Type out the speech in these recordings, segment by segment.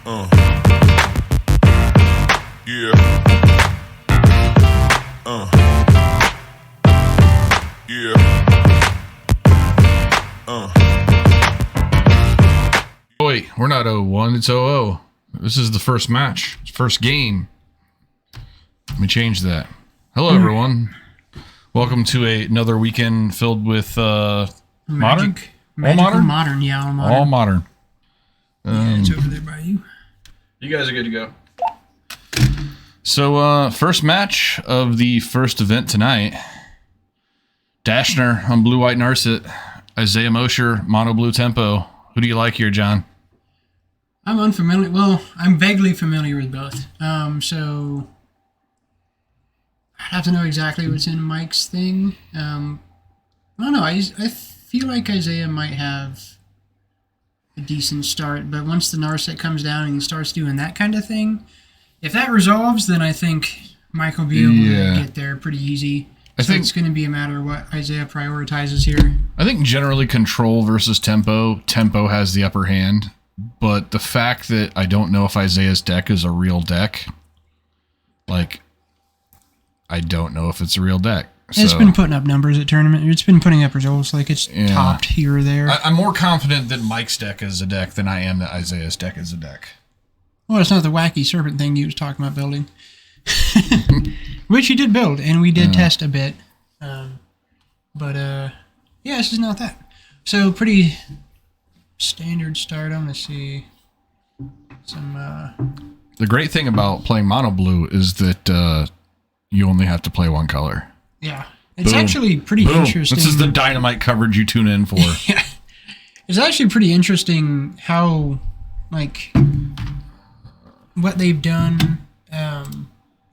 Yeah. Yeah. Wait, we're not 0-1, it's 0-0. This is the first match, first game. Let me change that. Hello, everyone. Welcome to another weekend filled with modern? All modern? Modern, yeah, all modern. All modern. Yeah, it's over there by you. You guys are good to go. So, first match of the first event tonight. Dashner on blue-white Narset. Isaiah Mosher, mono blue tempo. Who do you like here, John? I'm unfamiliar. Well, I'm vaguely familiar with both. So I'd have to know exactly what's in Mike's thing. I don't know. I feel like Isaiah might have a decent start, but once the Narset comes down and he starts doing that kind of thing, if that resolves, then I think Mike will be able to get there pretty easy. I think it's going to be a matter of what Isaiah prioritizes here. I think generally control versus tempo. Tempo has the upper hand, but the fact that I don't know if Isaiah's deck is a real deck, like, I don't know if it's a real deck. It's been putting up numbers at tournament. It's been putting up results. Like, it's topped here or there. I'm more confident that Mike's deck is a deck than I am that Isaiah's deck is a deck. Well, it's not the wacky serpent thing you was talking about building. Which he did build, and we did test a bit. Yeah, this is not that. So, pretty standard start. I'm going to see some... The great thing about playing mono blue is that you only have to play one color. Yeah. It's actually pretty interesting. This is the dynamite coverage you tune in for. Yeah. It's actually pretty interesting how, like, what they've done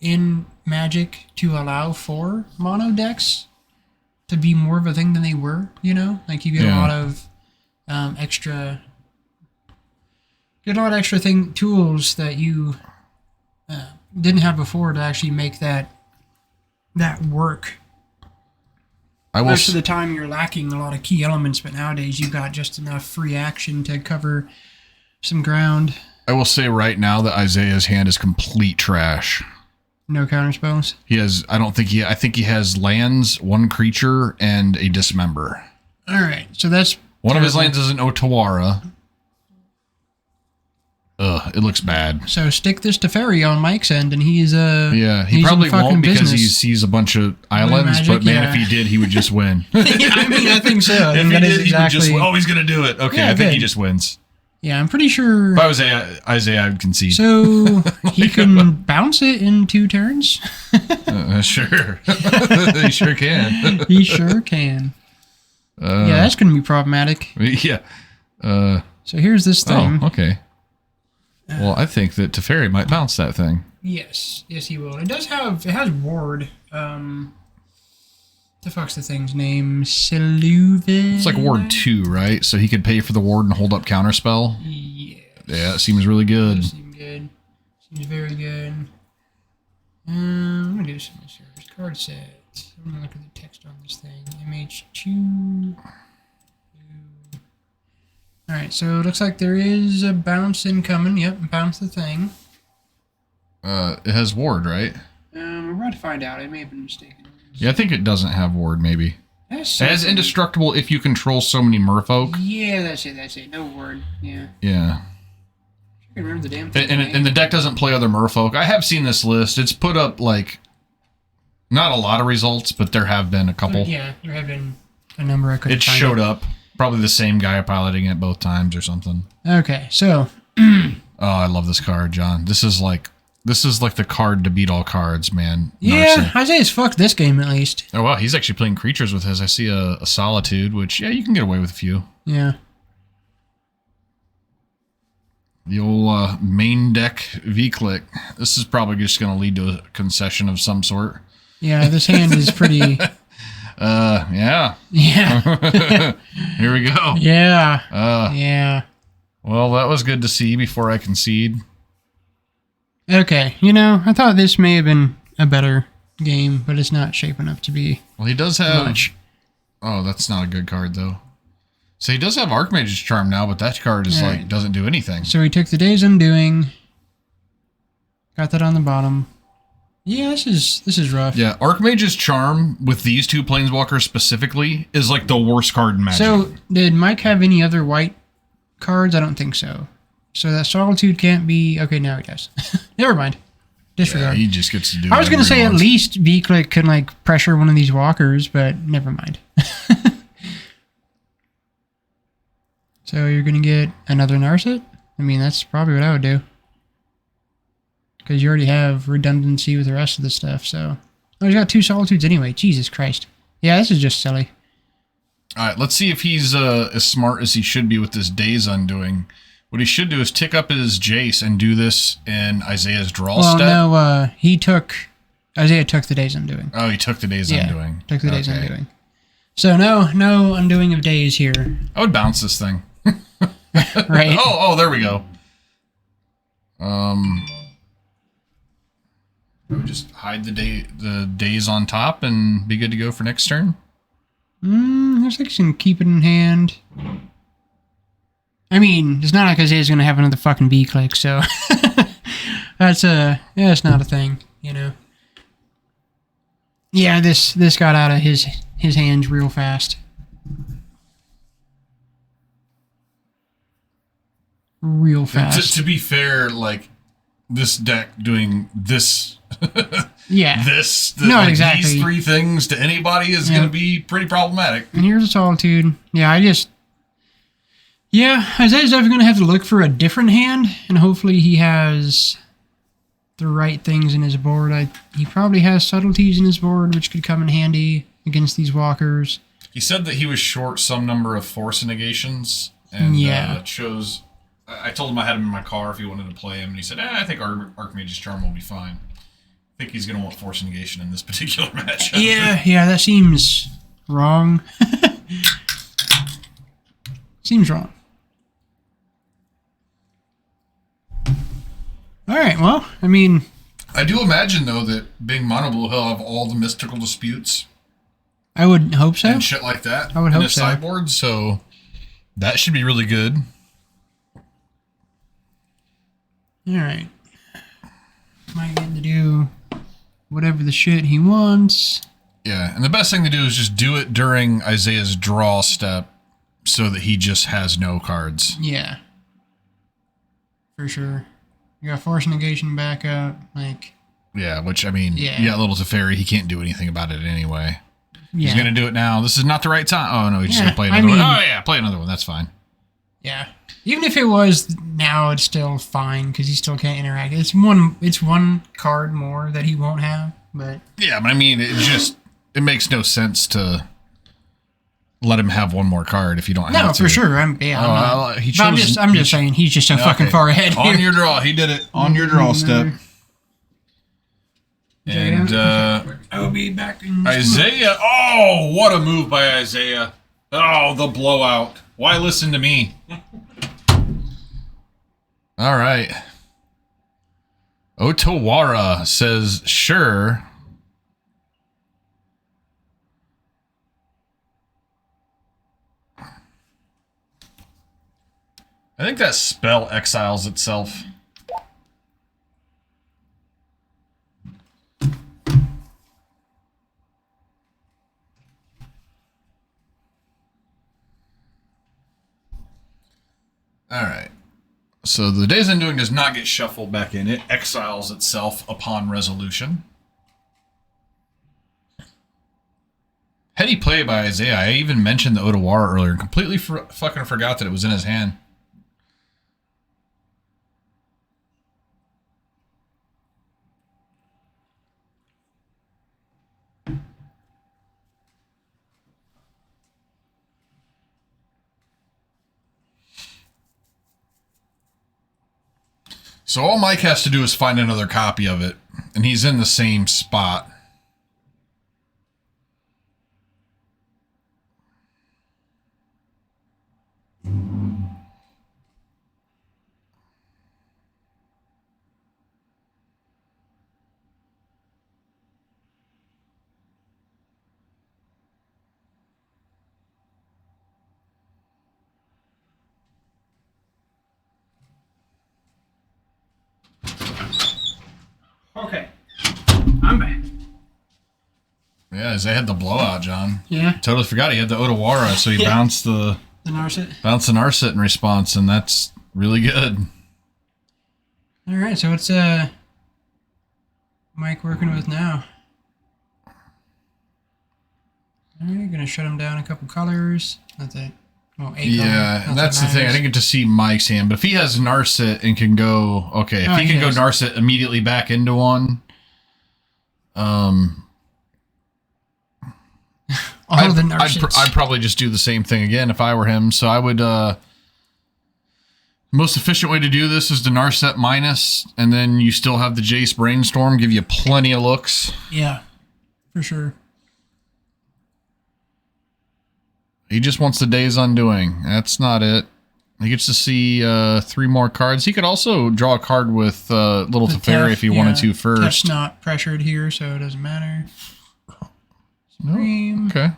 in Magic to allow for mono decks to be more of a thing than they were, you know? Like, you get a lot of extra tools that you didn't have before to actually make that work. Most of the time you're lacking a lot of key elements, but nowadays you've got just enough free action to cover some ground. I will say right now that Isaiah's hand is complete trash. No counter spells? I think he has lands, one creature, and a dismember. Alright, so that's... One of his lands is an Otawara. Ugh, it looks bad. So stick this Teferi on Mike's end, and he's he probably won't because he sees a bunch of islands. Magic, but man, if he did, he would just win. Yeah, I mean, I think so. If he did, he would just. Oh, he's gonna do it. Okay, I think he just wins. Yeah, I'm pretty sure. If I was Isaiah, I would concede. So he can bounce it in 2 turns. Sure, he sure can. He sure can. Yeah, that's gonna be problematic. Yeah. So here's this thing. Oh, okay. Well, I think that Teferi might bounce that thing. Yes, he will. It has ward. The fuck's the thing's name? Siluve? It's like ward 2, right? So he could pay for the ward and hold up counterspell. Yeah. Yeah, it seems really good. It does seem good. Seems very good. I'm gonna do some service card set. I'm gonna look at the text on this thing. MH2. Alright, so it looks like there is a bounce incoming. Yep, bounce the thing. It has ward, right? We're about to find out. I may have been mistaken. Yeah, I think it doesn't have ward, maybe. It has indestructible if you control so many merfolk. Yeah, that's it. No ward. Yeah. Yeah. I can remember the damn thing. And the deck doesn't play other merfolk. I have seen this list. It's put up, like, not a lot of results, but there have been a couple. Yeah, there have been a number I couldn't find. It find showed up. Probably the same guy piloting it both times or something. Okay, so... Oh, I love this card, John. This is like the card to beat all cards, man. Yeah, Narset. Isaiah's fucked this game at least. Oh, wow, he's actually playing creatures with his. I see a Solitude, which, yeah, you can get away with a few. Yeah. The old main deck V-click. This is probably just going to lead to a concession of some sort. Yeah, this hand is pretty... Yeah. Yeah. Here we go. Yeah. Yeah. Well, that was good to see before I concede. Okay, I thought this may have been a better game, but it's not shaping up to be. Well, he does have... much. Oh, that's not a good card, though. So he does have Archmage's Charm now, but that card is Alright. doesn't do anything. So he took the Day's Undoing. Got that on the bottom. Yeah, this is rough. Yeah, Archmage's Charm with these two Planeswalkers specifically is like the worst card in Magic. So did Mike have any other white cards? I don't think so. So that Solitude can't be... Okay, now he does. Never mind. Disregard. Yeah, he just gets to do I was going to whatever he say at wants. least V-Click can like pressure one of these walkers, but never mind. So you're going to get another Narset? I mean, that's probably what I would do. Because you already have redundancy with the rest of the stuff, so... Oh, he's got 2 Solitudes anyway. Jesus Christ. Yeah, this is just silly. Alright, let's see if he's as smart as he should be with this Day's Undoing. What he should do is tick up his Jace and do this in Isaiah's draw step. No, Isaiah took the Day's Undoing. Oh, he took the Day's Undoing. Took the Day's Undoing. So no undoing of days here. I would bounce this thing. Right. Oh, there we go. We would just hide the days on top and be good to go for next turn. Looks like you can keep it in hand. I mean, it's not like Isaiah's gonna have another fucking V-Click, so that's it's not a thing, you know. Yeah, this got out of his hands real fast. Real fast. To be fair, like this deck doing this, yeah, exactly. These 3 things to anybody is going to be pretty problematic. And here's a Solitude. Yeah, Isaiah's definitely going to have to look for a different hand, and hopefully he has the right things in his board. He probably has Subtleties in his board, which could come in handy against these walkers. He said that he was short some number of Force Negations, and chose... I told him I had him in my car if he wanted to play him, and he said, I think Archmage's Charm will be fine. I think he's going to want Force Negation in this particular match. Yeah, that seems wrong. Seems wrong. Alright, well, I mean... I do imagine, though, that being mono blue, he'll have all the mystical disputes. I would hope so. And shit like that. I would hope in his so. sideboard, so that should be really good. Alright. Might get to do whatever the shit he wants. Yeah, and the best thing to do is just do it during Isaiah's draw step so that he just has no cards. Yeah. For sure. You got Force Negation back up, like... Yeah, which, I mean, you got Little Teferi, he can't do anything about it anyway. Yeah. He's going to do it now. This is not the right time. Oh, no, he's just going to play another one. Oh, yeah, play another one. That's fine. Yeah. Even if it was now, it's still fine, because he still can't interact. It's one card more that he won't have, but... Yeah, but I mean, it makes no sense to let him have one more card if you don't have to. No, for sure. I'm just saying he's just so fucking far ahead here. On your draw. He did it. On your draw step. And I'll be back in Isaiah. Oh, what a move by Isaiah. Oh, the blowout. Why listen to me? All right. Otawara says, sure. I think that spell exiles itself. All right. So the Day's Undoing does not get shuffled back in. It exiles itself upon resolution. Heady play by Isaiah. I even mentioned the Otawara earlier and completely fucking forgot that it was in his hand. So all Mike has to do is find another copy of it, and he's in the same spot. Okay. I'm back. Yeah, they had the blowout, John. Yeah. Totally forgot he had the Otawara, so he bounced the Narset. in response, and that's really good. All right, so what's Mike working with now? All right, gonna shut him down a couple colors. That's it. Well, 8 yeah, and that's the thing. I didn't get to see Mike's hand, but if he has Narset and can go, okay, if he can go Narset immediately back into one, I'd probably just do the same thing again if I were him. So I would, most efficient way to do this is to Narset minus, and then you still have the Jace Brainstorm, give you plenty of looks. Yeah, for sure. He just wants the day's undoing. That's not it. He gets to see 3 more cards. He could also draw a card with Little Teferi if he wanted to first. That's not pressured here, so it doesn't matter. No. Okay.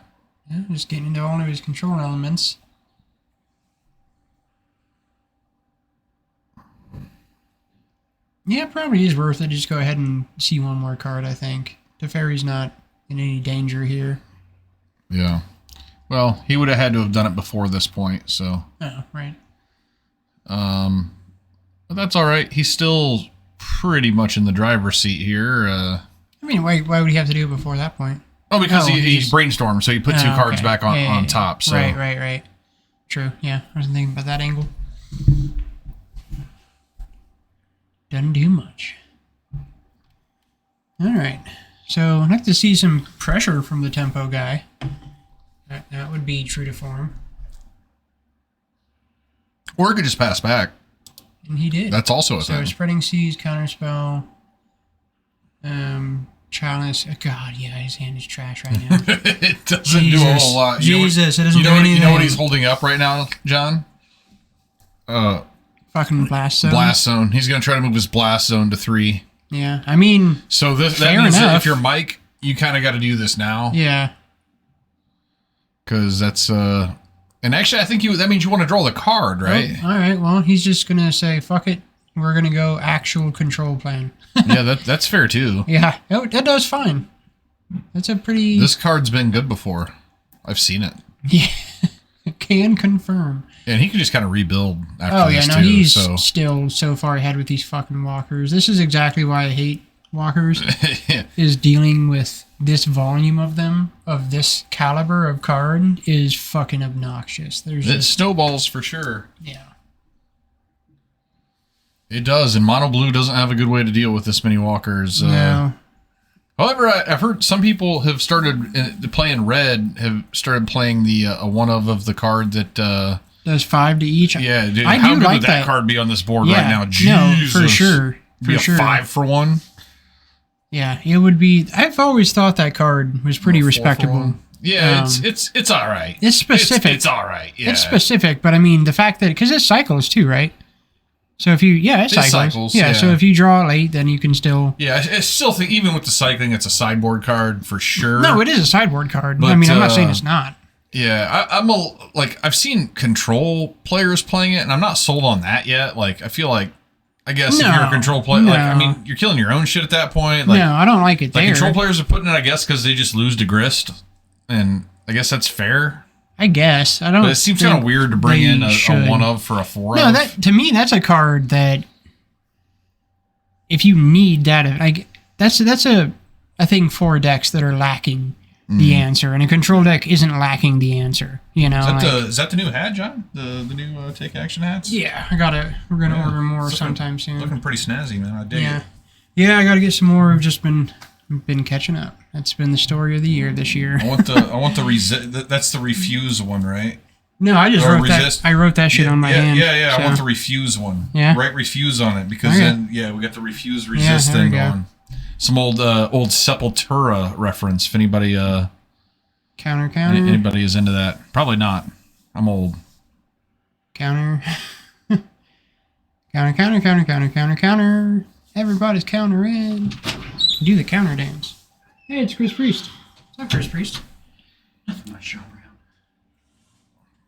Yeah, just getting into all of his control elements. Yeah, probably is worth it. Just go ahead and see one more card, I think. Teferi's not in any danger here. Yeah. Well, he would have had to have done it before this point, so. Oh, right. But that's all right. He's still pretty much in the driver's seat here. I mean, why would he have to do it before that point? Oh, because he's brainstormed, so he put 2 cards back on top. So. Right. True. Yeah, I wasn't thinking about that angle. Doesn't do much. All right. So I'd like to see some pressure from the tempo guy. That would be true to form. Or he could just pass back. And he did. That's also a thing. So Spreading Seas, Counterspell, Chalice. Oh, God, yeah, his hand is trash right now. It doesn't do a whole lot. It doesn't do anything. You know what he's holding up right now, John? Fucking Blast Zone. Blast Zone. He's going to try to move his Blast Zone to 3. Yeah, I mean, so that means that if you're Mike, you kind of got to do this now. Yeah. Because that's, and actually I think that means you want to draw the card, right? Oh, all right, well, he's just going to say, fuck it, we're going to go actual control plan. Yeah, that's fair too. Yeah, that does fine. That's a pretty... This card's been good before. I've seen it. Yeah, can confirm. And he can just kind of rebuild after this too. He's still so far ahead with these fucking walkers. This is exactly why I hate walkers, is dealing with this volume of them, of this caliber of card, is fucking obnoxious. It snowballs for sure. Yeah. It does, and Mono Blue doesn't have a good way to deal with this many walkers. No. However, I've heard some people have started playing red, have started playing the a one of the card that... does 5 to each. Yeah, dude, I how do good like would that card be on this board right now? Jesus. No, for sure. Be a 5 for 1. Yeah, it would be. I've always thought that card was pretty respectable. Yeah, it's all right. It's specific. It's all right. Yeah. It's specific, but I mean the fact that because it cycles too, right? So if you it cycles. Yeah, so if you draw late, then you can still. Yeah, I still think even with the cycling, it's a sideboard card for sure. No, it is a sideboard card. But, I mean, I'm not saying it's not. Yeah, I've seen control players playing it, and I'm not sold on that yet. Like, I feel like, I guess if you're a control player, like, I mean, you're killing your own shit at that point. Like, no, I don't like it. Like control players are putting it, I guess, because they just lose to Grist, and I guess that's fair. I guess I don't. But it seems kind of weird to bring in a 1 of for a 4 of. No, that to me that's a card that if you need that, like that's a thing for decks that are lacking the answer, and a control deck isn't lacking the answer. You know, is that the new hat, John? The new take action hats? Yeah, I got it. We're gonna order more sometime soon. Looking pretty snazzy, man. I dig it. Yeah, I got to get some more. I've just been catching up. That's been the story of the year this year. I want the resist. That's the refuse one, right? No, I just wrote that. I wrote that shit on my hand. Yeah. So. I want the refuse one. Yeah. Write refuse on it because then we got the refuse resist thing going. Some old Sepultura reference. If anybody counter. Anybody is into that? Probably not. I'm old. Counter. Counter. Everybody's countering. Do the counter dance. Hey, it's Chris Priest. What's up, Chris Priest? Nothing much showing around.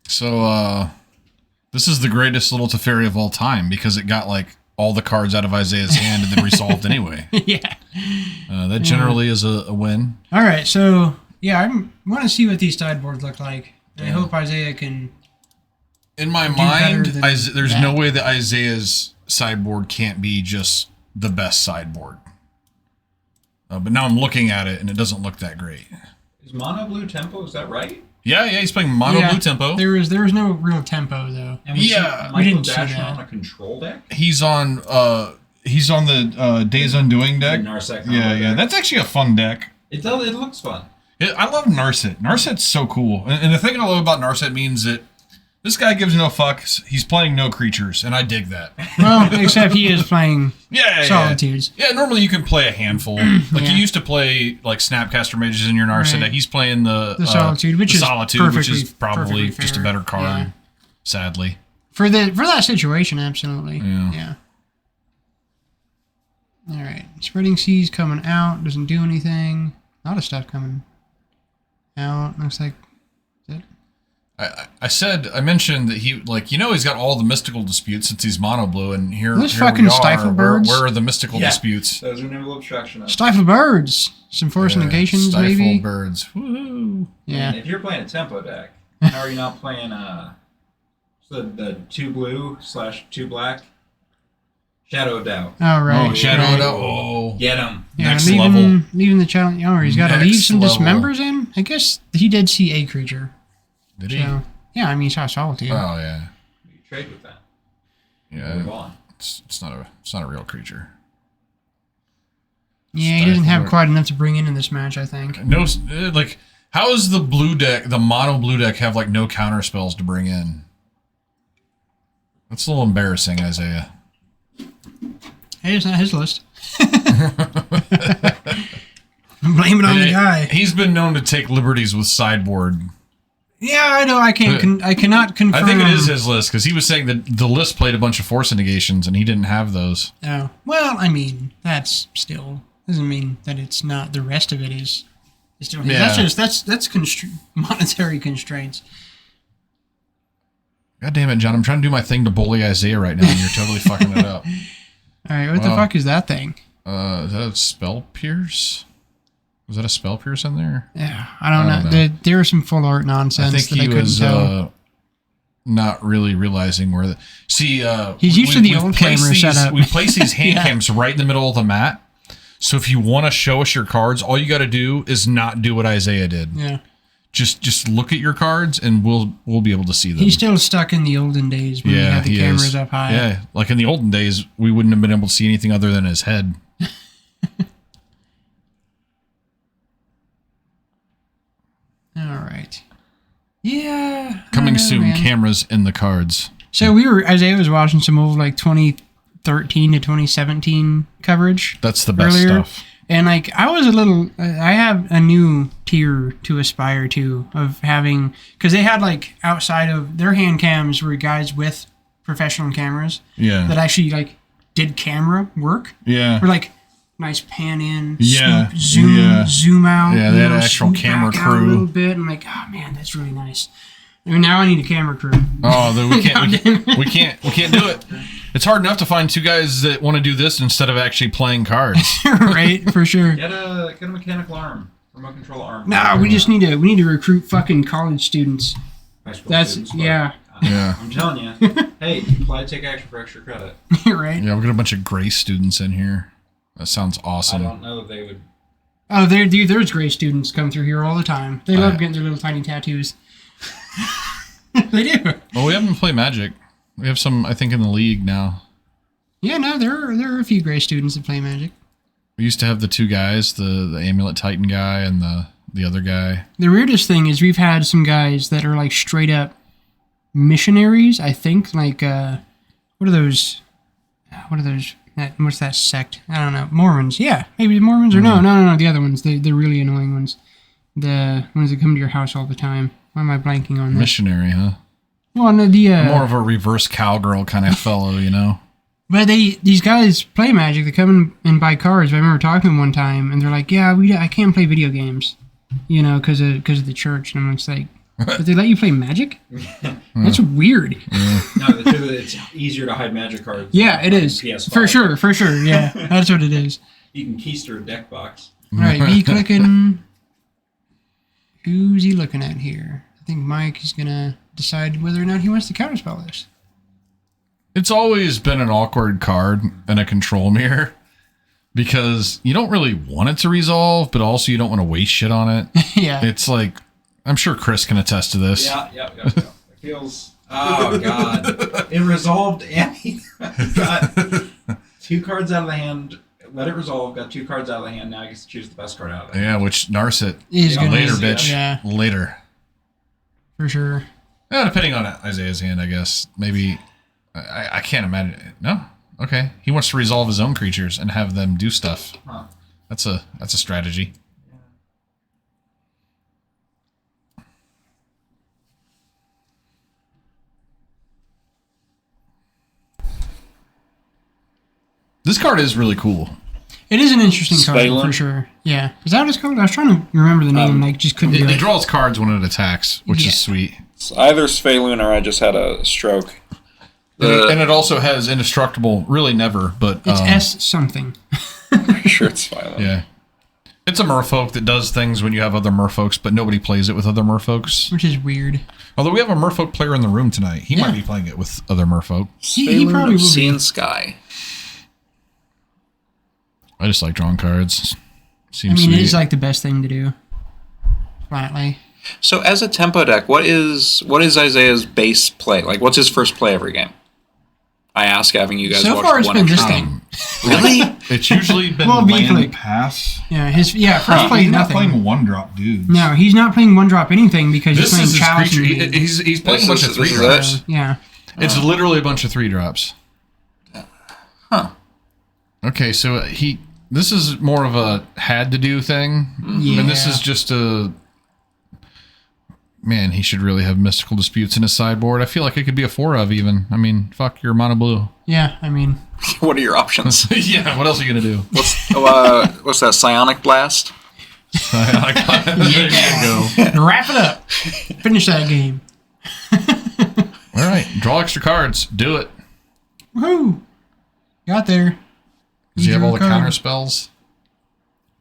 So, this is the greatest Little Teferi of all time because it got like all the cards out of Isaiah's hand and then resolved anyway. Yeah. That generally is a win. All right, so yeah, I want to see what these sideboards look like. I hope Isaiah can. In my mind, there's no way that Isaiah's sideboard can't be just the best sideboard. But now I'm looking at it and it doesn't look that great. Is mono blue tempo? Is that right? Yeah, he's playing mono blue tempo. There was no real tempo though. And we didn't see Dashner that on a control deck. He's on the Days Undoing deck. Narset. Yeah. That's actually a fun deck. It looks fun. I love Narset. Narset's so cool. And the thing I love about Narset means that this guy gives no fucks. He's playing no creatures, and I dig that. Well, except he is playing Solitudes. Yeah, normally you can play a handful. Like you used to play like Snapcaster Mages in your Narset deck. He's playing the Solitude, which is probably just a better card, sadly. For that situation, absolutely. Yeah. All right. Spreading Seas coming out. Doesn't do anything. A lot of stuff coming out. Looks like... I mentioned that he's got all the mystical disputes since he's mono blue, and here fucking we are. Stifle Birds. Where are the mystical disputes? Those are never obstruction of. Stifle Birds. Some force negations, maybe. Stifle Birds. Woohoo. Yeah. And if you're playing a tempo deck, how are you not playing the 2 blue / 2 black? Shadow of Doubt. Oh, right. Oh, Shadow of Doubt. Oh. Get him. Yeah, Next level. Leaving the challenge. Oh, he's got to leave some level. dismembers in? I guess he did see a creature. Did he? So, yeah, I mean, he saw Solitude. Oh, yeah. You trade with that. Yeah. Move on. It's not a real creature. Yeah, he doesn't have quite enough to bring in this match, I think. No, how is the blue deck, the mono blue deck, have no counter spells to bring in? That's a little embarrassing, Isaiah. Hey, it's not his list. Blame it on the guy. He's been known to take liberties with sideboard. Yeah, I know. I cannot confirm. I think it is his list because he was saying that the list played a bunch of force negations and he didn't have those. Oh well, I mean that's still doesn't mean that it's not. The rest of it is still. Yeah. That's monetary constraints. God damn it, John! I'm trying to do my thing to bully Isaiah right now, and you're totally fucking it up. All right, what the fuck is that thing? Is that a spell pierce? Was that a spell pierce in there? Yeah, I don't know. There was some full art nonsense. I think he was not really realizing where the he's used to the old camera setup. We place these hand cams right in the middle of the mat. So if you want to show us your cards, all you got to do is not do what Isaiah did. Yeah. Just look at your cards and we'll be able to see them. He's still stuck in the olden days when he had the cameras up high. Yeah, like in the olden days, we wouldn't have been able to see anything other than his head. All right. Yeah. Coming soon, man. Cameras in the cards. So Isaiah was watching some old 2013 to 2017 coverage. That's the best stuff. And I have a new tier to aspire to of having, because they had outside of their hand cams were guys with professional cameras. Yeah. That actually did camera work. Yeah. Or nice pan in, yeah, zoom out. Yeah, they had an actual camera crew. A little bit. I'm oh man, that's really nice. I mean, now I need a camera crew. Oh, then we can't do it. It's hard enough to find two guys that want to do this instead of actually playing cards. Right, for sure. Get a mechanical arm, remote control arm. No, we need to recruit fucking college students. Yeah. I'm telling you. Hey, apply to take action for extra credit. Right. Yeah, we've got a bunch of Grace students in here. That sounds awesome. I don't know if they would. Oh, there's Grace students come through here all the time. They love getting their little tiny tattoos. They do. Well, we have them play Magic. We have some, I think, in the league now. Yeah, no, there are a few Grace students that play Magic. We used to have the two guys, the Amulet Titan guy and the other guy. The weirdest thing is we've had some guys that are straight up missionaries, I think. What are those? What's that sect? I don't know. Mormons. Yeah, maybe Mormons or no. The other ones, the really annoying ones, the ones that come to your house all the time. Why am I blanking on that? Missionary, huh? Well, no, more of a reverse cowgirl kind of fellow, you know. But these guys play Magic. They come and buy cards. I remember talking to them one time, and they're like, "Yeah, I can't play video games, because of the church." And I'm just like, But they let you play Magic? That's weird. No, the truth is it's easier to hide Magic cards. Yeah, it is. PS5. For sure. Yeah, that's what it is. You can keister a deck box. All right, me clicking. Who's he looking at here? I think Mike is going to decide whether or not he wants to counterspell this. It's always been an awkward card and a control mirror because you don't really want it to resolve, but also you don't want to waste shit on it. Yeah. It's like, I'm sure Chris can attest to this. Yeah. It feels... Oh, God. It resolved and he got 2 cards out of the hand. Let it resolve. Got 2 cards out of the hand. Now he gets to choose the best card out of the hand. Yeah, which Narset He's gonna later, use it, bitch. yeah. Later. For sure. Yeah, depending on Isaiah's hand, I guess. Maybe... I can't imagine. No? Okay. He wants to resolve his own creatures and have them do stuff. Huh. That's a strategy. This card is really cool. It is an interesting card, Spalin? for sure. Yeah. Is that what it's called? I was trying to remember the name, and I just couldn't do It it. draws cards when it attacks, which Yeah. is sweet. It's either Spalun or I just had a stroke. And it also has indestructible. Really never, but It's S something. Pretty sure it's Spalun. yeah. It's a merfolk that does things when you have other merfolks, but nobody plays it with other merfolks. Which is weird. Although we have a merfolk player in the room tonight. He might be playing it with other merfolk. He probably of will Sea be. and Sky. I just like drawing cards. I Seems mean, sweet. it is like the best thing to do. Flatly. So as a tempo deck, what is Isaiah's base play? Like, what's his first play every game? I ask, having you guys So watched far, it's one been this extra thing. Really? It's usually been Well, land Beeflick. pass. Yeah, first play He's not nothing. playing one drop dudes. No, he's not playing one drop anything because This he's playing is his chalice. creature. and- He's playing a This bunch is- of 3 this is drops. it? Yeah. It's literally a bunch of 3 drops. Huh. Okay, so this is more of a had to do thing. Yeah. And this is just a... Man, he should really have Mystical Disputes in his sideboard. I feel like it could be a 4 of even. I mean, fuck, you're mono blue. Yeah, I mean, What are your options? Yeah, what else are you going to do? What's that? Psionic Blast? There you go. wrap it up. Finish that game. All right, draw extra cards. Do it. Woohoo! Got there. Does he have all the Drew a card. counter spells?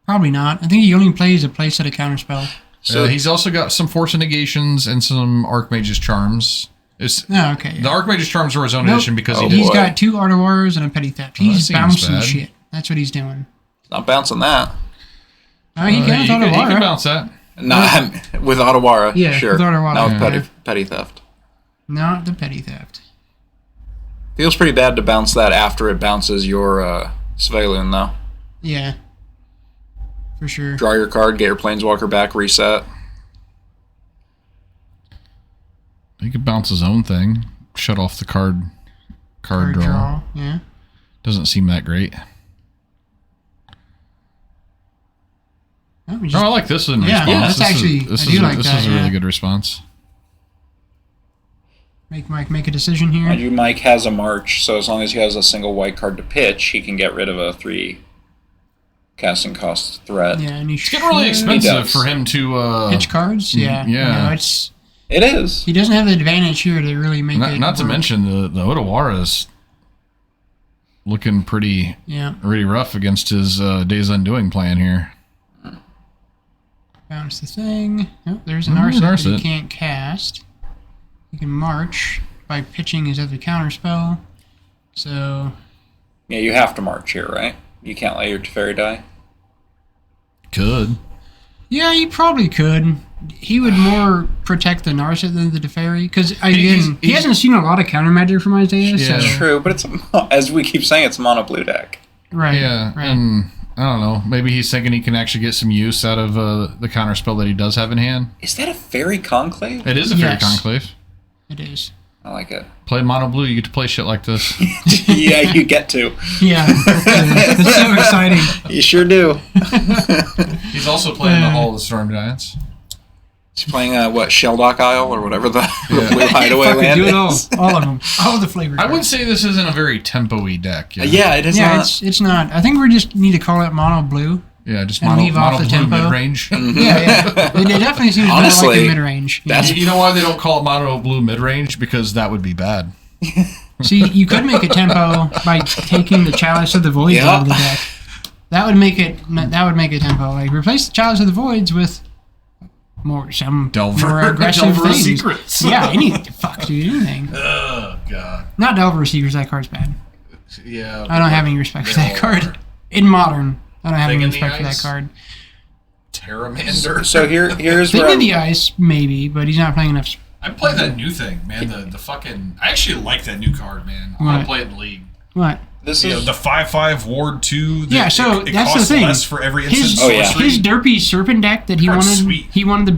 Probably not. I think he only plays a playset of counterspell. So He's also got some Force Negations and some Archmage's Charms. Oh, okay. The Archmage's Charms were his own Nope. edition because Oh, he He's boy. got 2 Artawars and a Petty Theft. that He's seems bouncing bad. shit. That's what he's doing. not bouncing that. Oh, he can with he can Artawara. bounce that. Not with Ottawara. Yeah, sure. with Ottawara, Not with yeah. petty theft. Not the Petty Theft. Feels pretty bad to bounce that after it bounces your Svalun, though. Yeah. For sure. Draw your card, get your Planeswalker back, reset. He could bounce his own thing. Shut off the card draw. Yeah. Doesn't seem that great. Oh, we Oh, just, I like this in Yeah, response. yeah, that's This is- actually- this I is do a- like this that, is a yeah. really good response. make Mike make a decision here. Mind you, Mike has a march, so as long as he has a single white card to pitch, he can get rid of a 3 casting cost threat. Yeah, and he It's getting really should expensive does. for him to... pitch cards. Yeah. yeah. No, it's It is. he doesn't have the advantage here to really make it. not to work. mention the Ottawara is looking pretty Yeah. rough against his Days Undoing plan here. Bounce the thing. Oh, there's an Oh, Narset that he Narset. can't cast. He can march by pitching his other counterspell. So Yeah, you have to march here, right? You can't let your Teferi die. Could. yeah, he probably could. He would more protect the Narset than the Teferi because he's- he hasn't seen a lot of counter magic from Isaiah. Yeah. So True, but it's as we keep saying, it's a mono blue deck. right. Yeah, Right. and I don't know. Maybe he's thinking he can actually get some use out of the counterspell that he does have in hand. Is that a Fairy Conclave? It is a Fairy Yes. Conclave. It is. I like it. Play mono blue, you get to play shit like this. Yeah, you get to. Yeah. It's so exciting. You sure do. He's also playing the Hall of the Storm Giants. He's playing what Shelldock Isle or whatever the Yeah. blue hideaway Fucking land do it all. is. All of them. All of the flavors. I would say this isn't a very tempo-y deck. Yeah, it is Yeah, not. it's not. I think we just need to call it mono blue Yeah, just And mono, leave off mono the blue tempo. mid-range. Yeah, it definitely seems more Honestly, like a mid-range. that's- You know why they don't call it mono blue mid-range? Because that would be bad. See, you could make a tempo by taking the Chalice of the Voids Yeah. out of the deck. That would make it. That would make a tempo. Like replace the Chalice of the Voids with more Delver. more aggressive Delver things. Secrets. Yeah, fuck, dude, anything. Oh, God. Not Delver Secrets. That card's bad. Yeah. I don't have any respect for they that all card. are. In Modern, I don't have Thing any in the respect for that Ice? card. Terramander. So here's Thing where in the Ice, maybe, but he's not playing enough. I play that new thing, man. The fucking... I actually like that new card, man. I want What? to play it in the league. What? this You know, is the 5/5 Ward 2. Yeah, so it that's the costs thing. less for every His, instant Oh, yeah. sorcery. his derpy serpent deck that he Card's wanted, sweet. he wanted to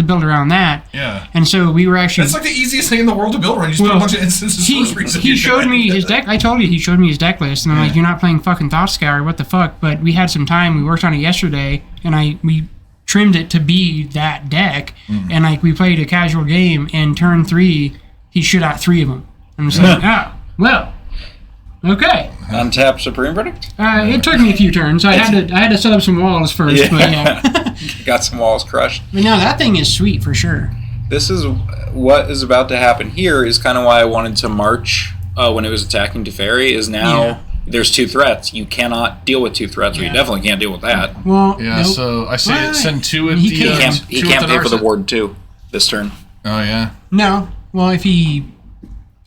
build around that, Yeah. and so we were actually. That's like the easiest thing in the world to build around. You just put a Well, bunch of instances he, sorceries in he your showed me deck. his deck. I told you he showed me his deck list, and I'm like, "You're not playing fucking Thought Scour. What the fuck?" But we had some time. We worked on it yesterday, and we trimmed it to be that deck. And like we played a casual game, and turn 3, he shot out 3 of them. I'm just like, well, okay. untap Supreme Verdict. It took me a few turns. I had to set up some walls first, Yeah. but yeah. Got some walls crushed. But no, that thing is sweet for sure. This is what is about to happen here is kind of why I wanted to march when it was attacking Teferi is now Yeah. there's 2 threats. You cannot deal with 2 threats, or you Yeah. definitely can't deal with that. Well, Yeah, nope. so I say What? send 2 at He the... can't. He 2 can't at pay for the Narset. ward 2 this turn. Oh, yeah? No. Well, if he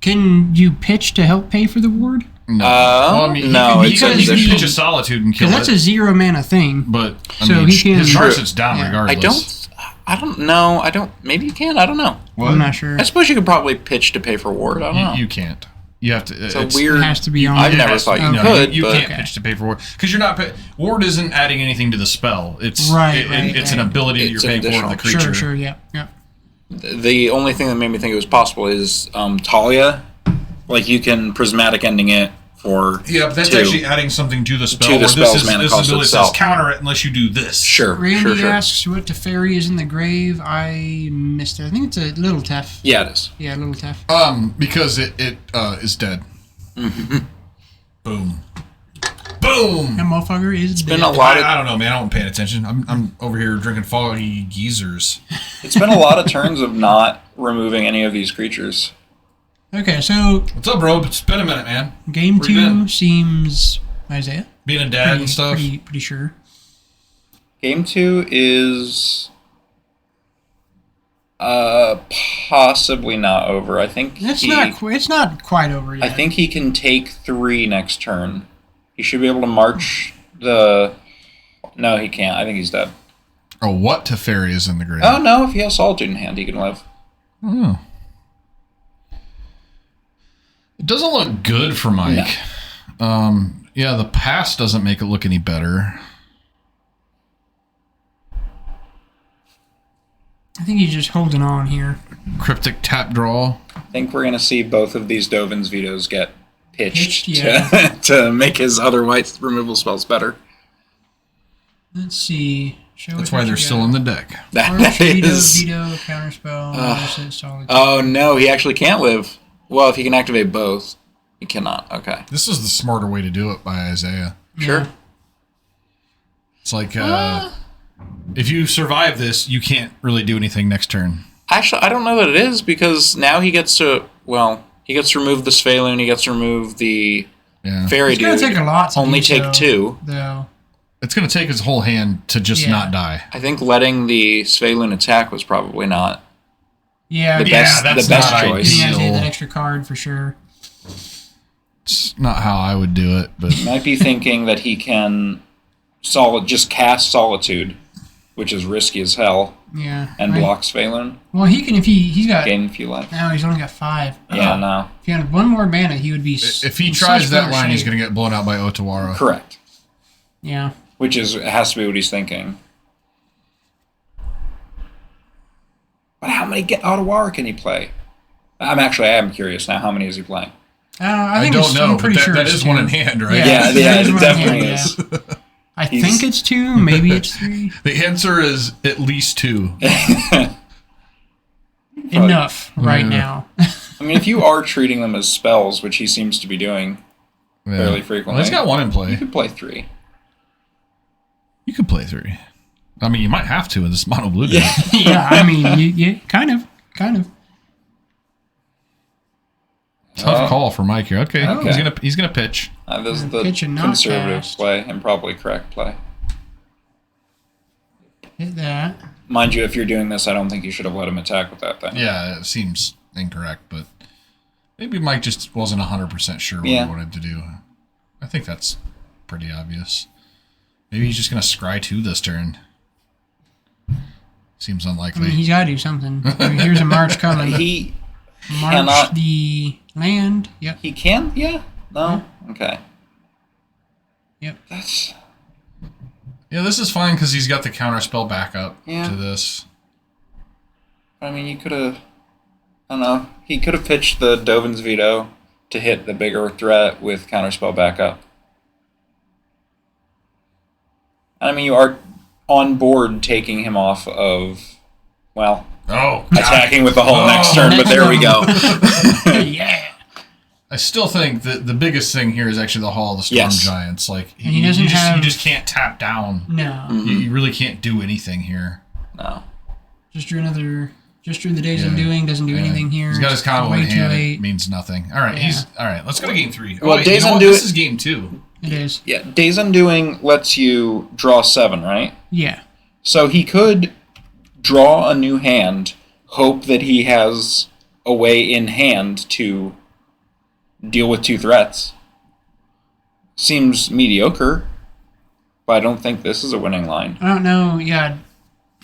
can you pitch to help pay for the ward? No. No, he it's can, a he can conditional. pitch a Solitude and kill Because that's it. a 0 mana thing. But, I So mean, he can- his True. Narset's down Yeah. regardless. I don't know. Maybe you can. I don't know. What? I'm not sure. I suppose you could probably pitch to pay for ward. I don't know. You can't. You have to... it's a weird. It has to be on. I've it. never has thought to- you Okay. could, You but can't pitch to pay for Ward. Because you're not... Ward isn't adding anything to the spell. It's Right, it's an right. ability that It's you're an paying for the additional. creature. Sure, yeah. the only thing that made me think it was possible is Talia. Like you can prismatic ending it for Yeah, but that's 2. actually adding something to the spell. To the where spell's mana cost ability itself. says counter it unless you do this. Sure, Randy sure. asks what Teferi is in the grave. I missed it. I think it's a little Tef. Yeah, it is. Yeah, little Tef. Because it is dead. Boom. Boom. That motherfucker is dead. Been a lot of I don't know, man. I don't paying attention. I'm over here drinking foggy geezers. It's been a lot of turns of not removing any of these creatures. Okay, so What's up, bro? It's been a minute, man. game Where you 2 been? seems Isaiah. Being a dad and stuff. Pretty sure. Game 2 is possibly not over. I think It's not quite over yet. I think he can take 3 next turn. He should be able to march the. No, he can't. I think he's dead. Oh, what Teferi is in the grave? Oh no! If he has Solitude in hand, he can live. Oh. It doesn't look good for Mike. Yeah, the pass doesn't make it look any better. I think he's just holding on here. Cryptic tap draw. I think we're gonna see both of these Dovin's vetoes get pitched Yeah. to make his other white removal spells better. Let's see. Show That's us why what they're you still got. in the deck. That Arch, veto, is. veto, counterspell, Narset, solid. Oh no, he actually can't live. Well, if he can activate both, he cannot. Okay. This is the smarter way to do it by Isaiah. Sure. It's like, if you survive this, you can't really do anything next turn. Actually, I don't know that it is because now he gets to. Well, he gets to remove the Sphaloon. He gets to remove the Yeah. Fairy It's gonna Dude. take a lot to Only do take so, 2. though. It's going to take his whole hand to just Yeah. not die. I think letting the Sphaloon attack was probably not Yeah, the yeah. best. that's The best not choice. Getting Isaiah ideal. that extra card for sure. It's not how I would do it, but Might be thinking that he can just cast Solitude, which is risky as hell, Yeah. and right. block Sphaloon. Well, he can if he's got. Gain a few life. Now he's only got 5. Yeah, no. If he had one more mana, he would be. if he tries that line, he's going to get blown out by Otawara. Correct. Yeah. Which has to be what he's thinking. But how many Otawara can he play? I am curious now. How many is he playing? I I think don't it's, know, I'm but pretty sure that it's is 2. one in hand, right? Yeah, it it is one in definitely hand, is. yeah. I think it's 2. Maybe it's 3. The answer is at least 2. Enough right Yeah. now. I mean, if you are treating them as spells, which he seems to be doing Yeah. fairly frequently, Well, he's got 1 in you play. could play 3. You could play 3. I mean, you might have to in this mono blue deck. Yeah, I mean, you kind of. Tough call for Mike here. Okay, Okay. he's gonna pitch. This is the Pitch and not conservative cast. play and probably correct play. Hit that. Mind you, if you're doing this, I don't think you should have let him attack with that thing. Yeah, it seems incorrect, but maybe Mike just wasn't 100% sure what Yeah. he wanted to do. I think that's pretty obvious. Maybe he's just gonna scry 2 this turn. Seems I unlikely. mean, he's got to do something. I mean, here's a march coming. He March cannot- the land. Yep. he can? Yeah? No? Okay. Yep. That's... Yeah, this is fine because he's got the counterspell backup Yeah. to this. I mean, you could have... I don't know. He could have pitched the Dovin's Veto to hit the bigger threat with counterspell backup. I mean, you are on board taking him off of, well, Oh, attacking with the whole next turn, but there we go. Yeah. I still think that the biggest thing here is actually the Hall of the Storm Yes. Giants. Like, And he doesn't you have- just can't tap down. No. You really can't do anything here. No. Just drew the Days Undoing. Doesn't do anything here. He's got his combo Way in too hand. It late. means nothing. All right, Yeah. all right. Let's go to game 3. Well, wait, Days you know what? Undo- This is game 2. It is. Yeah, Days Undoing lets you draw 7, right? Yeah. So he could draw a new hand, hope that he has a way in hand to deal with 2 threats. Seems mediocre, but I don't think this is a winning line. I don't know. Yeah.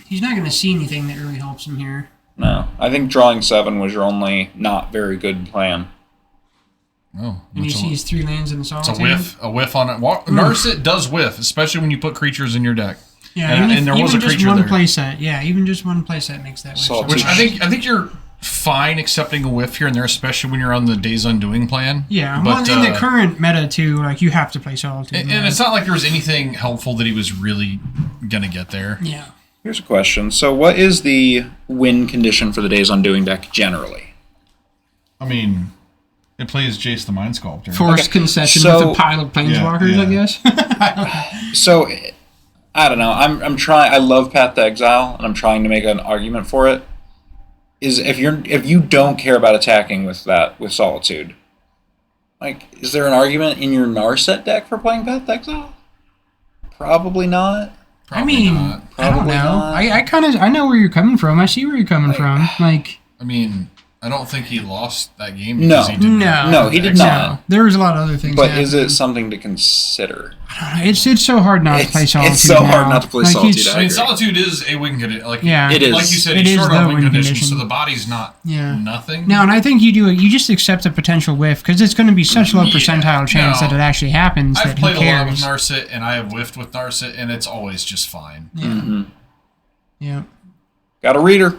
He's not going to see anything that really helps him here. No, I think drawing 7 was your only not very good plan. Oh, And he sees 3 lands in the it's solitude. a whiff on it. Narset does whiff, especially when you put creatures in your deck. Yeah, And there was a even just creature one there. playset. Yeah, even just one playset makes that Solitude. Which I think you're fine accepting a whiff here and there, especially when you're on the Days Undoing plan. Yeah, but well, in the current meta too, like you have to play solitude. and it's not like there was anything helpful that he was really gonna get there. Yeah. Here's a question. So what is the win condition for the Days Undoing deck generally? I mean, it plays Jace the Mind Sculptor. Forced concession so- with a pile of planeswalkers, Yeah, I yeah. guess. So, I don't know. I'm trying. I love Path to Exile, and I'm trying to make an argument for it. Is if you don't care about attacking with Solitude, like, is there an argument in your Narset deck for playing Path to Exile? Probably not. Probably I mean, not. I don't Probably know. not. I know where you're coming from. I see where you're coming from. Like, I mean, I don't think he lost that game No. because he didn't. no, he did Exile. not. no. There was a lot of other things. But happening. is it something to consider? It's so hard not to play solitude. It's so hard now. not to play Like, Solitude. it's- I mean, agree. Solitude is a win condition. Like, Yeah. It is. Like you said, It he's is short the on win win condition, condition. so the body's not Yeah. nothing. No, and I think you just accept the potential whiff because it's going to be such low Yeah, percentile chance no. that it actually happens. I've that played who a lot with cares? Narset, and I have whiffed with Narset, and it's always just fine. Yeah. Mm-hmm. Yeah. Got a reader.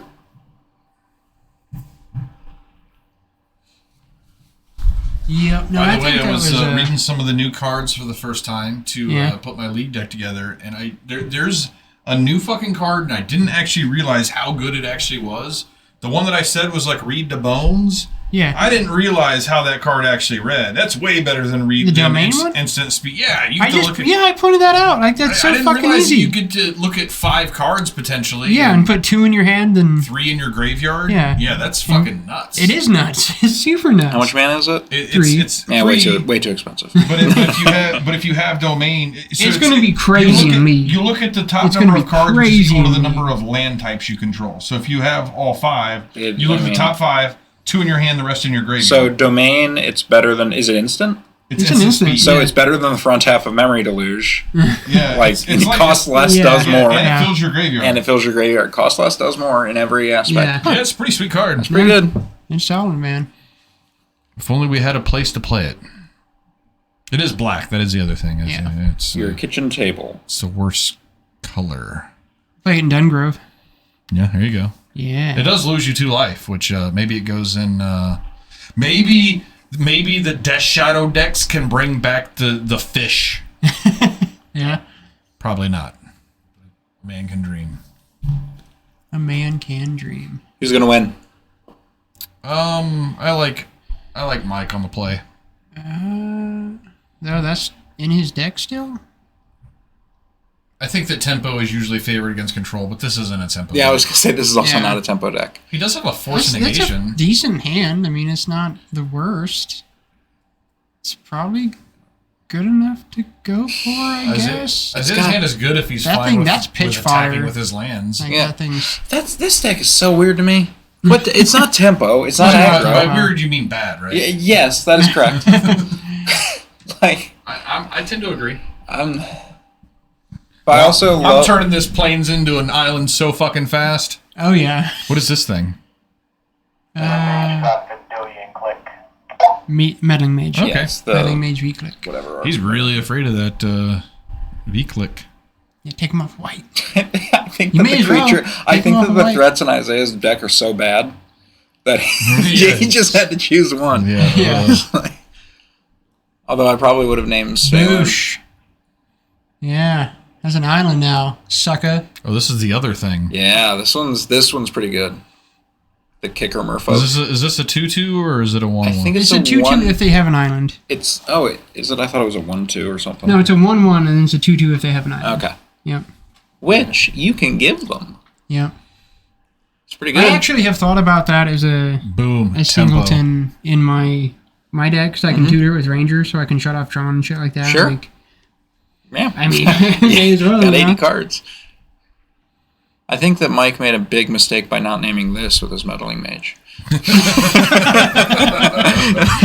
Yep. No, By I the way, think I that was was reading some of the new cards for the first time to Yeah. put my league deck together, and there's a new fucking card, and I didn't actually realize how good it actually was. The one that I said was like Read the Bones. yeah. I didn't realize how that card actually read. That's way better than Read The than domain one? Instant Speed. Yeah, you I get to just look at. I pointed that out. Like that's I so didn't fucking realize easy. you get to look at 5 cards potentially. Yeah, and put 2 in your hand, and 3 in your graveyard. Yeah. Yeah, that's fucking nuts. it is nuts. It's super nuts. How much mana is it? It's 3. Yeah, Way free. too expensive. But if you have domain, so It's gonna be crazy you look in at, League. You look at the top It's number gonna of be cards is crazy equal to the in number League. of land types you control. So if you have all 5, It- you look I at the mean- top 5, 2 in your hand, the rest in your graveyard. So domain, it's better than. Is it instant? It's an instant. speed. So Yeah. it's better than the front half of Memory Deluge. Yeah, Like, it costs less, Yeah. does more, and Yeah. it fills your graveyard. and it fills your graveyard. Costs less, does more in every aspect. Yeah. Yeah, it's a pretty sweet card. Pretty good. It's solid, man. If only we had a place to play it. It is black. That is the other thing. Yeah. It's Your kitchen table. it's the worst color. Play it in Dungrove. Yeah, there you go. Yeah. It does lose you 2 life, which maybe it goes in. Maybe the Death Shadow decks can bring back the fish. Yeah. Probably not. Man can dream. A man can dream. Who's gonna win? I like Mike on the play. No, that's in his deck still. I think that tempo is usually favored against control, but this isn't a tempo. Yeah, I deck. was gonna say this is also Yeah. not a tempo deck. He does have a force That's a negation. decent hand. I mean, it's not the worst. It's probably good enough to go for, I guess. His hand is good if he's That fine thing- with, that's pitch with attacking fodder. with his lands. Like, Yeah. that thing's... This deck is so weird to me. But it's not tempo. It's not By aggro. weird, you mean bad, right? Yes, that is correct. Like I tend to agree. but I also I'm love. turning this plains into an island so fucking fast. Oh, yeah. What is this thing? Meddling Mage. Okay. Yes, the Meddling Mage V-Click. whatever. He's really afraid of that V-click. Yeah, take him off white. I think You that may the as well creature. I take think him that off the white. threats in Isaiah's deck are so bad that Yeah. he just had to choose one. Yeah. Yeah. Although I probably would have named Svalin. Boosh. Yeah. That's an island now, sucker. Oh, this is the other thing. Yeah, this one's pretty good. The kicker merfolk. Is this a 2/2 or is it a 1/1? I think It's it's, a 2-2 one. if they have an island. Is it? I thought it was a 1/2 or something. No, it's a 1-1 and then it's a 2-2 if they have an island. Okay. Yep. Which you can give them. Yep. It's pretty good. I actually have thought about that as a Boom. a tempo. singleton in my deck, so I can tutor it with Ranger, so I can shut off Tron and shit like that. Sure. Like, Yeah. I mean, may as well, got 80 you know? cards. I think that Mike made a big mistake by not naming this with his meddling mage.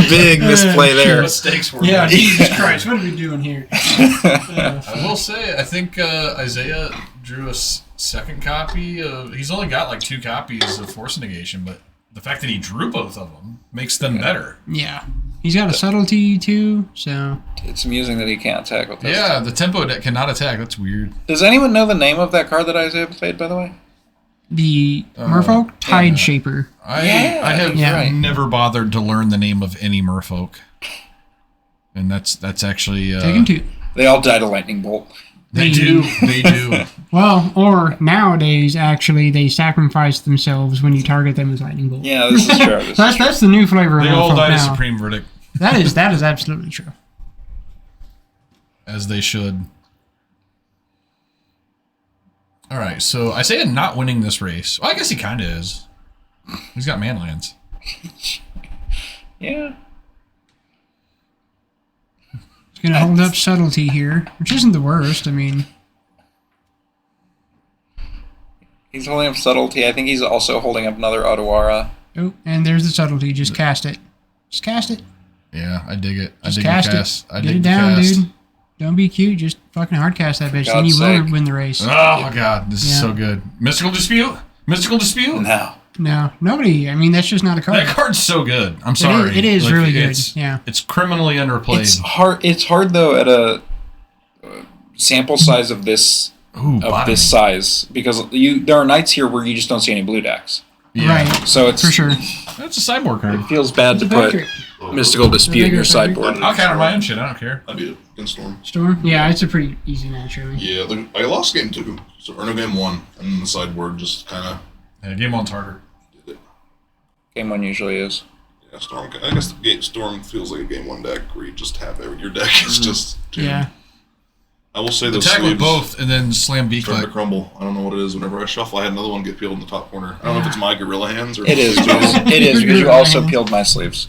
Big misplay there. Mistakes were Yeah, made. Jesus Christ, what are we doing here? I will say, I think Isaiah drew a second copy of. He's only got like 2 copies of Force Negation, but the fact that he drew both of them makes them better. Yeah. He's got a subtlety too, so. It's amusing that he can't attack with this. Yeah, the tempo deck cannot attack. That's weird. Does anyone know the name of that card that Isaiah played, by the way? The Merfolk Tide Shaper. I have Yeah. never bothered to learn the name of any merfolk. And that's actually Take him too. They all died of lightning bolt. they do. They do. Well, or nowadays, actually, they sacrifice themselves when you target them with lightning bolt. Yeah, this is true. That's the new flavor of They all Merfolk died a now. supreme verdict, That is absolutely true. as they should. All right, so Isaiah not winning this race. Well, I guess he kind of is. He's got manlands. Yeah. He's going to hold up subtlety here, which isn't the worst. I mean, He's holding up subtlety. I think he's also holding up another Otawara. oh, and there's the subtlety. Just cast it. Just cast it. Yeah, I dig it. I Just dig cast the cast. it. I Get dig it the down, cast. dude. Don't be cute. Just fucking hard cast that bitch. Then God's you will sake. win the race. Oh my god, this is Yeah. so good. Mystical Dispute? Mystical Dispute? No. No, nobody. I mean, that's just not a card. That card's so good. I'm sorry. It is really good. It's, Yeah. It's criminally underplayed. It's hard though at a sample size of this Ooh, bottoming. size because there are nights here where you just don't see any blue decks. Yeah. Right. So it's For sure. That's a sideboard card. It feels bad to put Patrick. Mystical Dispute in your bigger sideboard. I'll counter my own shit. I don't care. That'd be against Storm. Storm? Yeah, it's a pretty easy match, really. Yeah, I lost game 2, or no, game 1, and then the sideboard just kind of. Yeah, game one's harder. Game 1 usually is. Yeah, Storm. I guess Storm feels like a game 1 deck where you just have your deck is just. tuned. Yeah. I will say those Attack with sleeves both and then slam B starting click. to crumble. I don't know what it is. Whenever I shuffle, I had another one get peeled in the top corner. I don't know if it's my gorilla hands or. It is. It is because you also peeled my sleeves.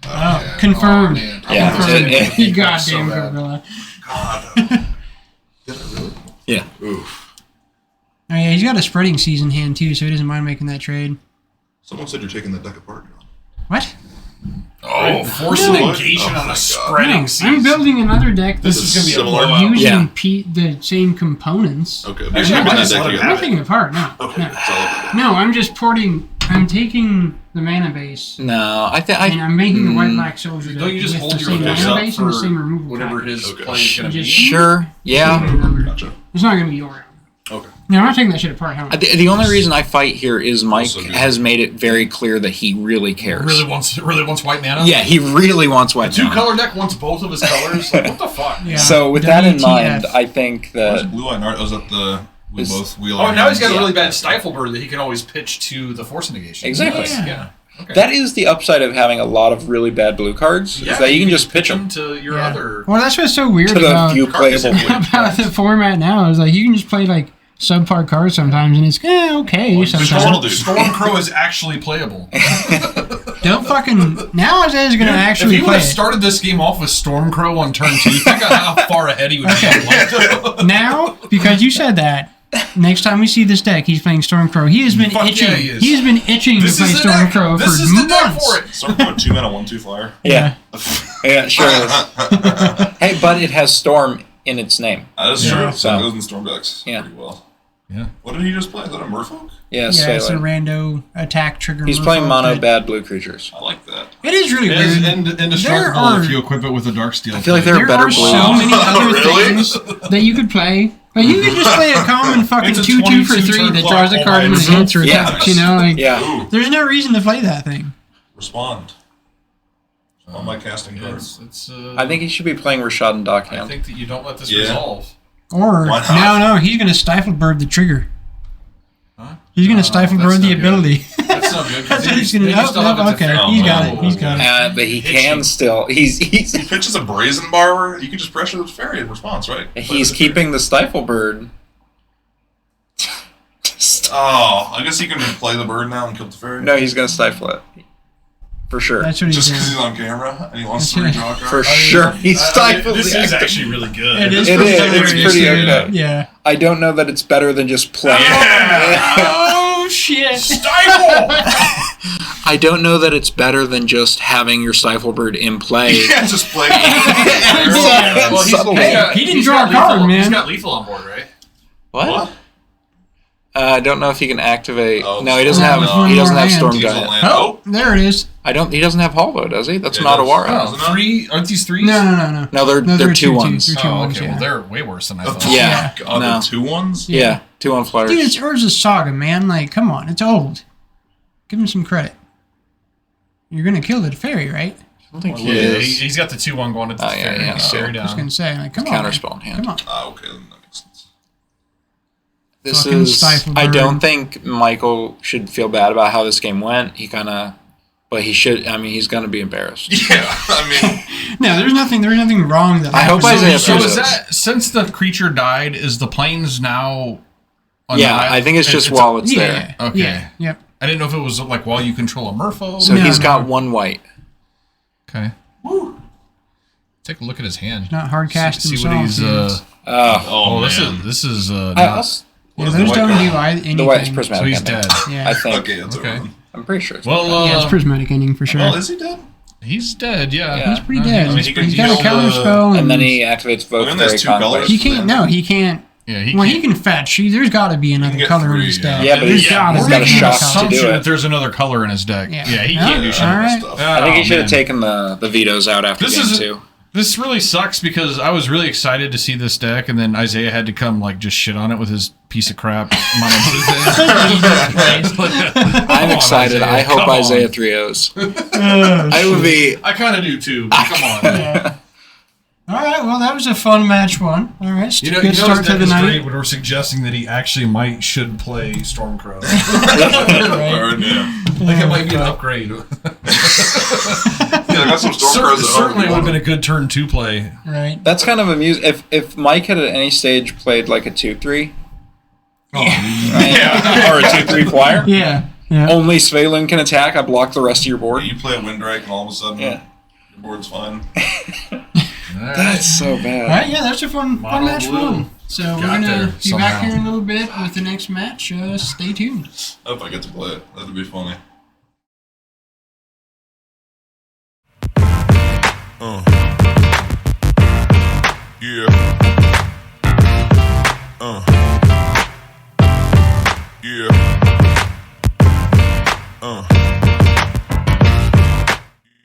Oh, confirmed. man. Yeah. Confirmed. It- You so goddamn bad. gorilla. God. Did I really? Yeah. Oof. Oh, yeah, he's got a spreading season hand, too, so he doesn't mind making that trade. Someone said you're taking that deck apart, John. What? Oh, force No. negation Oh on my a God. spreading No, season. I'm building another deck This that's is going to be a Similar. blowout. using Yeah. the same components. Okay. Actually, Actually, I I'm might that just deck let you it I'm not got. taking it apart, no. Okay. No. Solid. No, I'm just porting. I'm taking the mana base No, I think and I. I'm making the white black soldier deck Don't you just with hold the your same hooks mana up base and the for same removal whatever type. his Okay. play is going to be? Just- Sure. Yeah. Gotcha. It's not going to be your round. Okay. No, I'm not taking that shit apart. How? The only reason I fight here is Mike Also good. has made it very clear that he really cares. Really wants white mana? Yeah, he really wants white. Two mana. color deck wants both of his colors? Like, what the fuck? Yeah. So with that in WTF. mind, I think Was that Blue Eye Nart? Was that the Is- both wheel? Oh, now he's got a Yeah. really bad stifle bird that he can always pitch to the force negation. Exactly. Yeah. Yeah. Okay. That is the upside of having a lot of really bad blue cards, is that you can just pitch them to your Yeah. other. Well, that's what's so weird to the about, few playable blue about cards. the format now. Is like you can just play like subpar cards sometimes, and it's okay Well, sometimes. control, dude. Stormcrow is actually playable. Don't fucking now Isaiah's gonna If actually he would play have it. started this game off with Stormcrow on turn 2, think of how far ahead he would be. Now, because you said that, next time we see this deck, he's playing Stormcrow. He has been Fuck itching. yeah, he is. He's been itching This to play is the deck. Stormcrow This for is the deck months. for it. Stormcrow 2 mana 1/2 flyer. Yeah. Yeah, sure is. Hey, but it has Storm in its name. That is Yeah. true. So So- it goes in Storm decks Yeah. pretty well. Yeah. What did he just play? Is that a Merfolk? Yeah, Yeah, it's a Sailor. rando attack trigger. He's playing Merfolk, mono but bad blue creatures. I like that. It is really It is weird. indestructible There if are- you equip it with a Darksteel. I feel like there are There better are blue. so many other Really? things that you could play. Like you could just play a common fucking It's a 2/2 for 22 3 turn that clock draws a all card by when it itself. hits or Yeah. attacks. You know, like Yeah. Ooh, there's no reason to play that thing. respond. On my casting It's, cards. I think he should be playing Rashad and I Dockhand. think that you don't let this Yeah. resolve. Or Why not? no, he's gonna stifle bird the trigger. Huh? He's gonna No, stifle that's bird the not good. ability. That's not good. 'cause That's then what he's you- gonna. then you still have it to Okay, fail. he's got Oh, it. He's got it. But he Pitching. can still. He's He pitches a Brazen Barber. You can just pressure the fairy in response, right? he's keeping the Stifle Bird. Oh, I guess he can play the bird now and kill the fairy. No, he's gonna stifle it. For sure. That's what he's Just because doing. he's on camera and he wants to That's redraw a card. For sure. He stifles This the is active- actually really good. It is. It pretty is. hilarious, It's pretty dude. okay. Yeah. I don't know that it's better than just playing. Oh shit! Stifle! I don't know that it's better than just having your Stifle Bird in play. Yeah, just play. Well, Subtly. He didn't he's draw got a card, lethal- man. He's got lethal on board, right? What? I don't know if he can activate. Oh, no, he doesn't no, have. with one He doesn't more have hand. Storm Diesel Giant. land. Oh, there it is. I don't. He doesn't have Hollow, does he? That's Yeah, not a he does. Awara. Oh. Three? Aren't these threes? No. No, they're No, they're they're two two ones. twos. They're Oh, ones, okay. yeah. Well, they're way worse than I Oh, thought. Yeah. God, No. the 2-1s? Yeah, 2-1 flyers. Dude, it's Urza's Saga, man. Like, come on, it's old. Give him some credit. You're gonna kill the fairy, right? I don't think Yeah, he is. he's got the 2-1 going into the Oh, yeah, fairy. yeah, He's so- fairy I was down. gonna say, like, come It's on, man. counterspell in hand. Come on. Ah, okay, then that makes sense. This Fucking is. Stifle I Bird. don't think Michael should feel bad about how this game went. He kind of, but he should. I mean, he's gonna be embarrassed. Yeah, I mean, No, there's nothing wrong that I hope happened. Isaiah So throws is those. that since the creature died? Is the planes now? on Yeah, the I think it's just while it's there. Yeah. Okay. Yeah. Yep. I didn't know if it was like while you control a Merfolk. So No, he's no. got one white. Okay. Take a look at his hand. Not hard cast See himself. what he's. Oh, Oh, this man. is not. Yeah, What is those the don't white do card? anything. the white's prismatic. So he's ending. dead. Yeah. I think. Okay, that's Okay. everyone. I'm pretty sure. It's Well, Yeah, it's prismatic ending for sure. Well, is he dead? he's dead. Yeah. Yeah. He's pretty dead. I mean, he could He's got a heal counter the- spell, and then he activates both Well, and there's fairy two conflicts. colors. he can't. No, he can't. Yeah. He Well, can't- he can fetch. There's got to be another get color in three, his yeah. deck. Yeah, but There's he's gotta got be a another shot to color. assumption do it. that there's another color in his deck. Yeah. Yeah, he Yeah. can't do shit. All right. Stuff. I think he should have man. taken the vetoes out after This game is- 2. This really sucks because I was really excited to see this deck, and then Isaiah had to come like just shit on it with his piece of crap mono blue thing. I'm excited. Isaiah. I hope Come on. Isaiah 3-0s. Oh, I would be. I kind of do too. But come on. yeah. All right. Well, that was a fun match one. All right. You know, Good his start to deck the is night. great when we're suggesting that he actually should play Stormcrow. Right. Or, yeah. Like it might be an upgrade. Yeah, I got some Stormcrows that Certainly already would have won. been a good turn 2 play. Right. That's kind of amusing. If Mike had at any stage played like a 2-3 Yeah. or a 2-3 flyer, Yeah. Yeah. only Svalin can attack. I block the rest of your board. You play a Windrake and all of a sudden Yeah. your board's fine. That's so All bad. right. Yeah, that's a fun Mono match blue. one. So we're Got gonna there be back somehow. here in a little bit with the next match. Stay tuned. I hope I get to play it. That'd be funny. Yeah. Yeah.